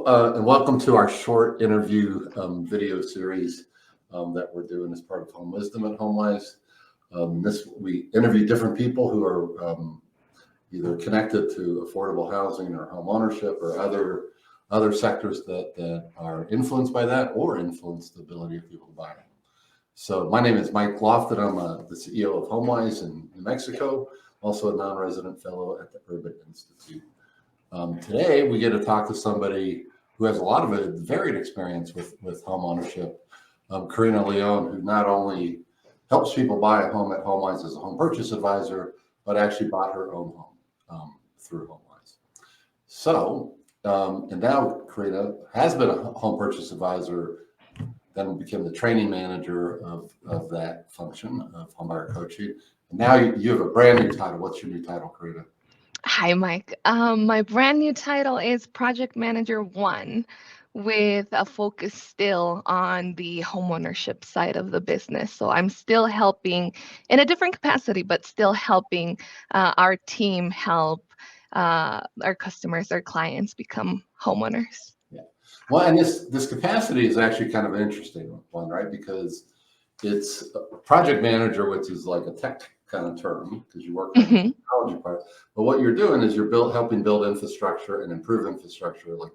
Hello, and welcome to our short interview video series that we're doing as part of Home Wisdom at Homewise. We interview different people who are either connected to affordable housing or home ownership or other sectors that are influenced by that or influence the ability of people to buy. So my name is Mike Loftin. I'm the CEO of Homewise in New Mexico, also a non-resident fellow at the Urban Institute. Today, we get to talk to somebody who has a lot of varied experience with home ownership, Carina Leon, who not only helps people buy a home at Homewise as a home purchase advisor, but actually bought her own home through Homewise. So, and now Carina has been a home purchase advisor, then became the training manager of that function of homebuyer coaching. And now you have a brand new title. What's your new title, Carina? Hi, Mike. My brand new title is Project Manager 1, with a focus still on the homeownership side of the business. So I'm still helping in a different capacity, but still helping our team help our customers, our clients become homeowners. Yeah. Well, and this capacity is actually kind of an interesting one, right? Because it's a project manager, which is like a tech kind of term because you work on the technology part. But what you're doing is you're helping build infrastructure and improve infrastructure, like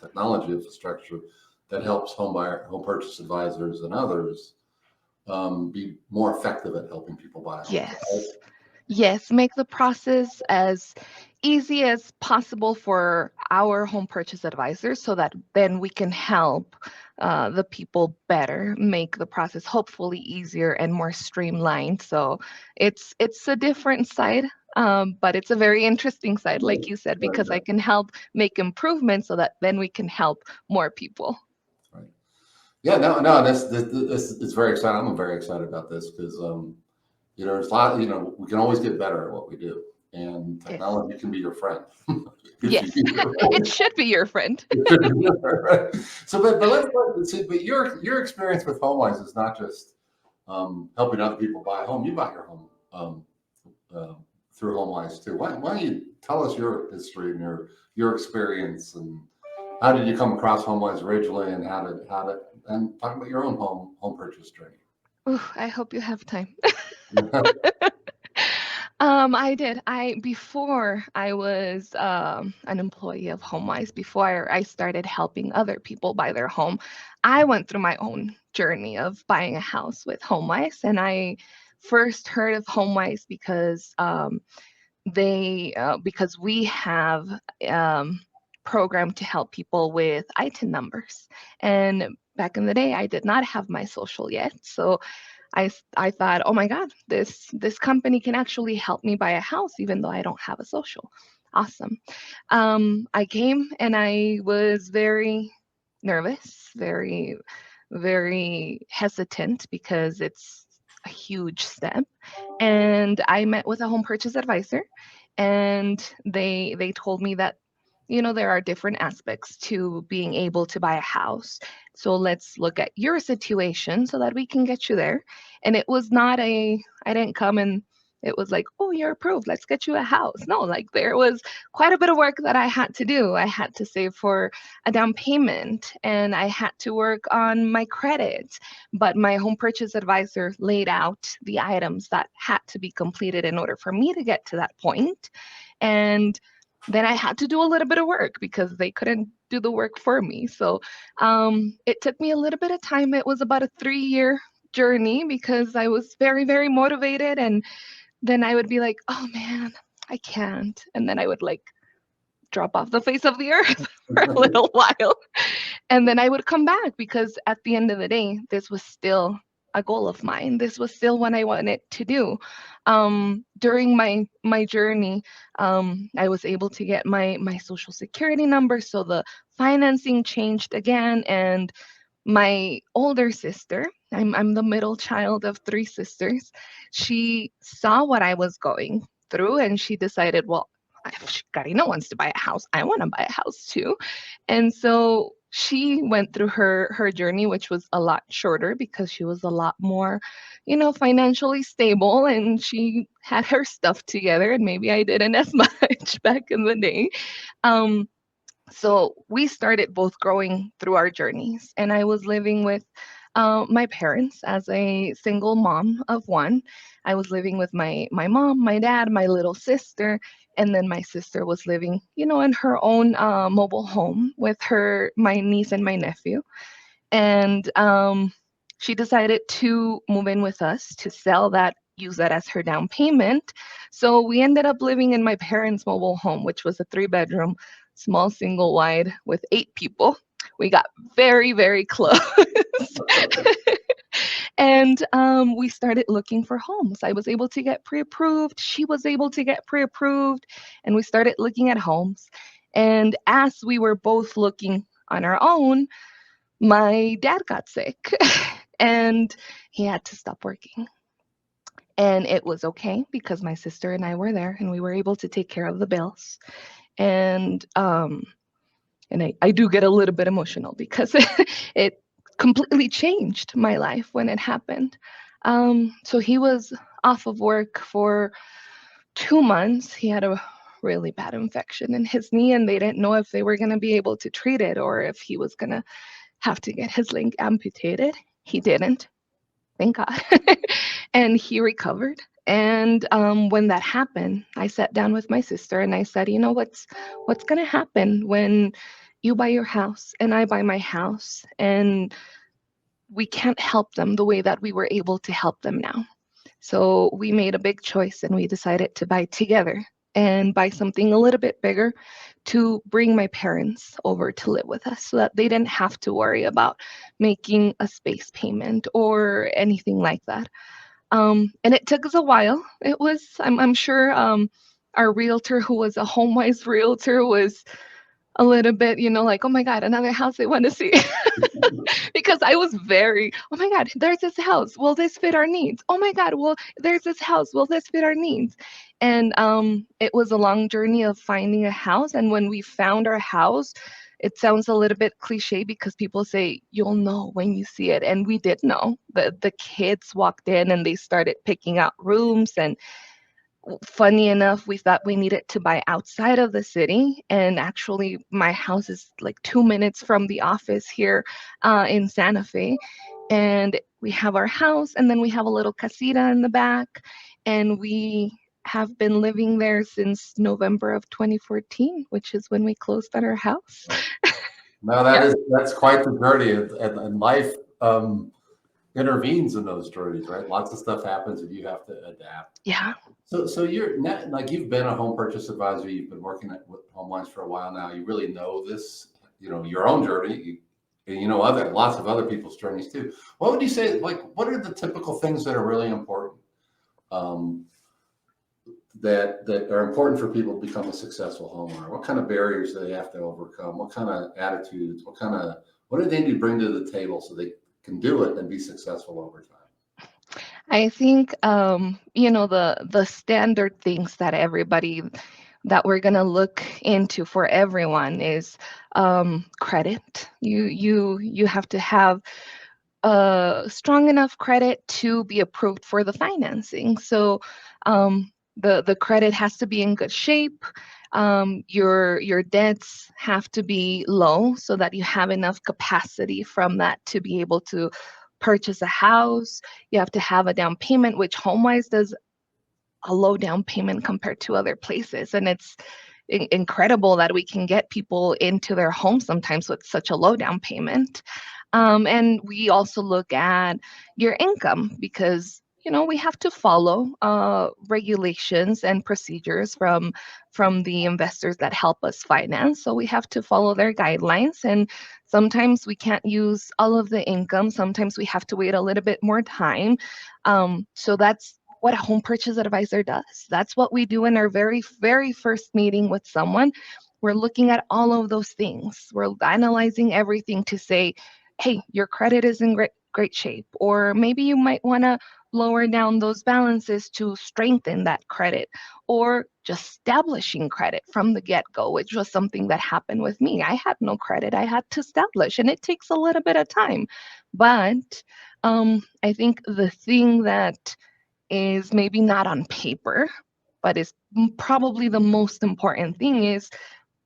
technology infrastructure that helps home purchase advisors and others be more effective at helping people buy homes. Yes. Yes, make the process as easy as possible for our home purchase advisors so that then we can help the people better, make the process hopefully easier and more streamlined. So it's a different side, but it's a very interesting side, like you said, because I can help make improvements so that then we can help more people. Right. Yeah, no, this is very exciting. I'm very excited about this because there's a lot, we can always get better at what we do, and technology can be your friend. Yes, it should be your friend. So, but let's see. But your experience with Homewise is not just helping other people buy a home. You bought your home through Homewise too. Why don't you tell us your history and your experience, and how did you come across Homewise originally, and how did and talk about your own home purchase journey. Ooh, I hope you have time. I did. Before I was an employee of Homewise, before I started helping other people buy their home, I went through my own journey of buying a house with Homewise, and I first heard of Homewise because because we have program to help people with ITIN numbers, and back in the day, I did not have my social yet, so I thought, oh my God, this company can actually help me buy a house even though I don't have a social. Awesome. I came and I was very nervous, very, very hesitant because it's a huge step. And I met with a home purchase advisor, and they told me that there are different aspects to being able to buy a house. So let's look at your situation so that we can get you there. And it was not I didn't come and it was like, oh, you're approved, let's get you a house. No, like there was quite a bit of work that I had to do. I had to save for a down payment, and I had to work on my credit. But my home purchase advisor laid out the items that had to be completed in order for me to get to that point. And then I had to do a little bit of work because they couldn't do the work for me. So it took me a little bit of time. It was about a 3-year journey because I was very, very motivated. And then I would be like, oh man, I can't. And then I would like drop off the face of the earth for a little while. And then I would come back because at the end of the day, this was still a goal of mine. This was still what I wanted to do. During my journey, I was able to get my social security number. So the financing changed again. And my older sister, I'm the middle child of 3 sisters, she saw what I was going through, and she decided, well, if Karina wants to buy a house, I want to buy a house too. And so she went through her journey, which was a lot shorter because she was a lot more, financially stable, and she had her stuff together, and maybe I didn't as much back in the day. So we started both growing through our journeys, and I was living with my parents as a single mom of one. I was living with my mom, my dad, my little sister, and then my sister was living, in her own mobile home with my niece and my nephew. And she decided to move in with us to sell that, use that as her down payment. So we ended up living in my parents' mobile home, which was a 3-bedroom, small single wide with 8 people. We got very, very close. And we started looking for homes. I was able to get pre approved. She was able to get pre approved. And we started looking at homes. And as we were both looking on our own, my dad got sick and he had to stop working. And it was okay because my sister and I were there and we were able to take care of the bills. And I do get a little bit emotional because it completely changed my life when it happened. So he was off of work for 2 months. He had a really bad infection in his knee, and they didn't know if they were going to be able to treat it or if he was going to have to get his leg amputated. He didn't, thank God. And he recovered. And when that happened, I sat down with my sister and I said, what's going to happen when you buy your house and I buy my house, and we can't help them the way that we were able to help them now. So we made a big choice and we decided to buy together and buy something a little bit bigger to bring my parents over to live with us so that they didn't have to worry about making a space payment or anything like that. And it took us a while. I'm sure our realtor, who was a HomeWise realtor, was a little bit, like, oh my God, another house they want to see. Because I was oh my God, there's this house. Will this fit our needs? Oh my God, well, there's this house. Will this fit our needs? And it was a long journey of finding a house. And when we found our house, it sounds a little bit cliche because people say you'll know when you see it. And we did know. The kids walked in and they started picking out rooms, and funny enough, we thought we needed to buy outside of the city. And actually, my house is like 2 minutes from the office here in Santa Fe. And we have our house, and then we have a little casita in the back. And we have been living there since November of 2014, which is when we closed on our house. No, that's quite the journey, and life intervenes in those journeys, right? Lots of stuff happens, and you have to adapt. Yeah. So you're not, like, you've been a home purchase advisor. You've been working with HomeWise for a while now. You really know this, your own journey, and lots of other people's journeys too. What would you say? Like, what are the typical things that are really important? That are important for people to become a successful homeowner? What kind of barriers do they have to overcome? What kind of attitudes? What do they need to bring to the table so they can do it and be successful over time? I think the standard things that we're gonna look into for everyone is credit. You have to have strong enough credit to be approved for the financing. So the credit has to be in good shape. Your debts have to be low so that you have enough capacity from that to be able to purchase a house. You have to have a down payment, which HomeWise does a low down payment compared to other places. And it's incredible that we can get people into their home sometimes with such a low down payment. And we also look at your income because we have to follow regulations and procedures from the investors that help us finance. So we have to follow their guidelines, and sometimes we can't use all of the income. Sometimes we have to wait a little bit more time. So that's what a home purchase advisor does. That's what we do in our very, very first meeting with someone. We're looking at all of those things. We're analyzing everything to say, hey, your credit is in great shape, or maybe you might want to lower down those balances to strengthen that credit, or just establishing credit from the get-go, which was something that happened with me. I had no credit. I had to establish, and it takes a little bit of time. But I think the thing that is maybe not on paper, but is probably the most important thing is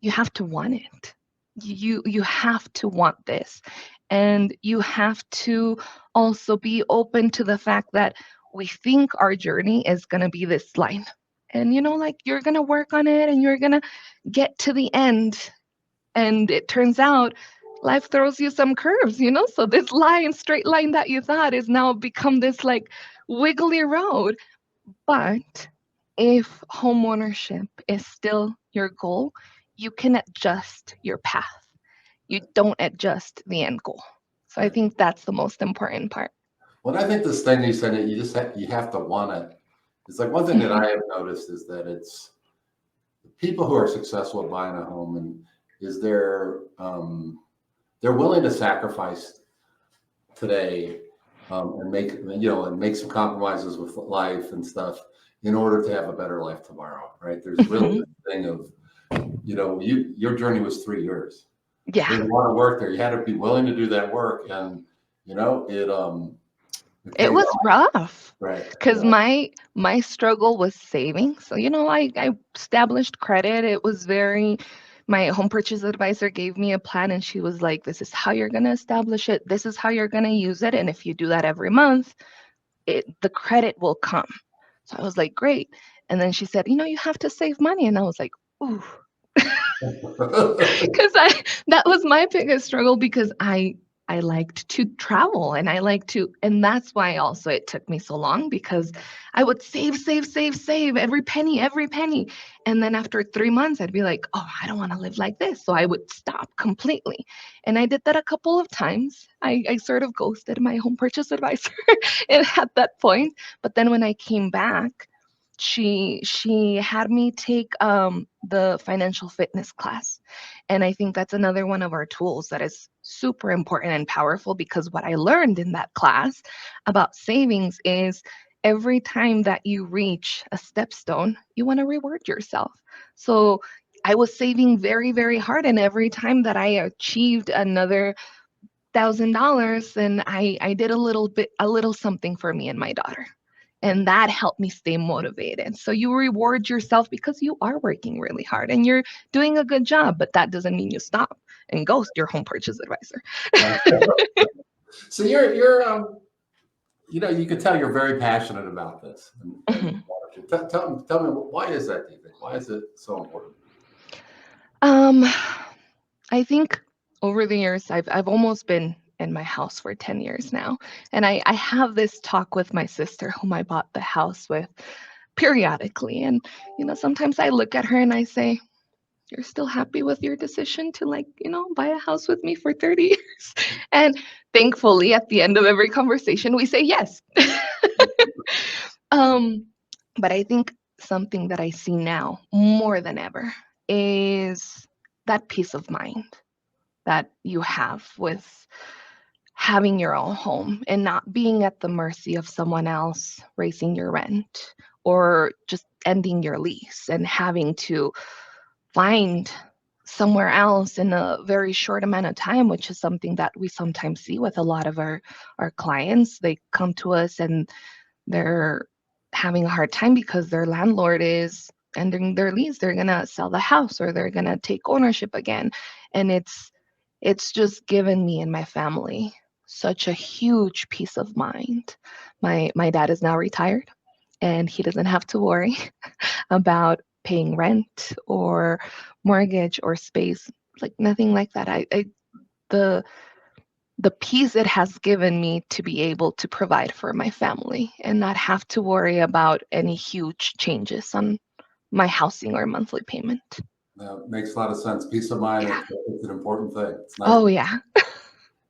you have to want it. you have to want this, and you have to also be open to the fact that we think our journey is going to be this line, and like you're going to work on it and you're going to get to the end, and it turns out life throws you some curves, so this straight line that you thought is now become this like wiggly road. But if homeownership is still your goal, you can adjust your path. You don't adjust the end goal. So I Right. think that's the most important part. Well, I think this thing you said, that you have to want it. It's like one thing that I have noticed is that it's people who are successful at buying a home and is they're willing to sacrifice today, and make some compromises with life and stuff in order to have a better life tomorrow, right? There's really this thing of, your journey was 3 years. Yeah. There's a lot of work there. You had to be willing to do that work, and it It paid was off. rough Right. because Yeah. my struggle was saving. So, I established credit. It was my home purchase advisor gave me a plan, and she was like, this is how you're going to establish it. This is how you're going to use it. And if you do that every month, the credit will come. So I was like, great. And then she said, you have to save money. And I was like, ooh, because that was my biggest struggle, because I liked to travel, and and that's why also it took me so long, because I would save every penny, every penny. And then after 3 months, I'd be like, oh, I don't want to live like this. So I would stop completely. And I did that a couple of times. I sort of ghosted my home purchase advisor at that point. But then when I came back, she had me take the financial fitness class, and I think that's another one of our tools that is super important and powerful, because what I learned in that class about savings is every time that you reach a stepstone, you want to reward yourself. So I was saving very, very hard, and every time that I achieved another $1,000, then I did a little something for me and my daughter. And that helped me stay motivated. So you reward yourself because you are working really hard and you're doing a good job, but that doesn't mean you stop and ghost your home purchase advisor. Right. So you can tell you're very passionate about this. And tell me, why is that, do you think? Why is it so important? Um, I think over the years, I've almost been in my house for 10 years now. And I have this talk with my sister, whom I bought the house with, periodically. And, sometimes I look at her and I say, you're still happy with your decision to buy a house with me for 30 years? And thankfully, at the end of every conversation, we say yes. um, but I think something that I see now more than ever is that peace of mind that you have with having your own home and not being at the mercy of someone else raising your rent, or just ending your lease and having to find somewhere else in a very short amount of time, which is something that we sometimes see with a lot of our clients. They come to us and they're having a hard time because their landlord is ending their lease. They're gonna sell the house, or they're gonna take ownership again. And it's just given me and my family such a huge peace of mind. My dad is now retired, and he doesn't have to worry about paying rent or mortgage or space, like nothing like that. The the peace it has given me to be able to provide for my family and not have to worry about any huge changes on my housing or monthly payment. Makes a lot of sense. Peace of mind, Yeah. it's an important thing. It's nice. Oh yeah.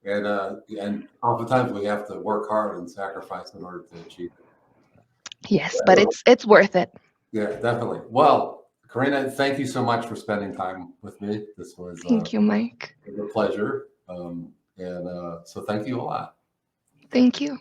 And oftentimes we have to work hard and sacrifice in order to achieve it. Yes, but it's worth it. Yeah, definitely. Well, Carina, thank you so much for spending time with me. This was Thank you, Mike. a pleasure. And so thank you a lot. Thank you.